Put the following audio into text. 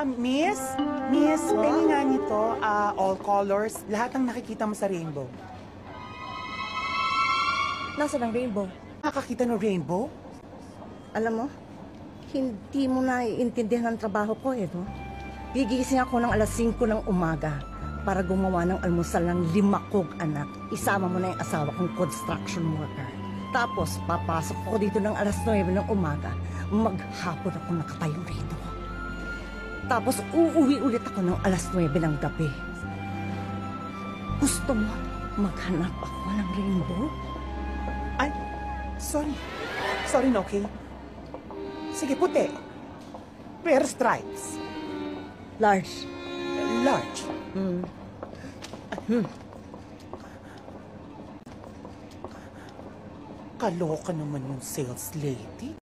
Miss? Miss, pengi nga nito, all colors, lahat ng nakikita mo sa rainbow. Nasaan ang rainbow? Nakakita ng rainbow? Alam mo, hindi mo naiintindihan ang trabaho ko no? Gigising ako ng alas 5 ng umaga para gumawa ng almusal ng 5 kong anak. Isama mo na yung asawa kong construction worker. Tapos, papasok ako dito ng alas 9 ng umaga. Maghapon ako nakatayo rito. Tapos, uuwi ulit ako ng alas 9 ng gabi. Gusto mo maghanap ako ng rainbow? Ay, sorry. Sorry, no, okay? Sige, puti. Pero stripes. Large. Large. Kaloka naman yung sales lady.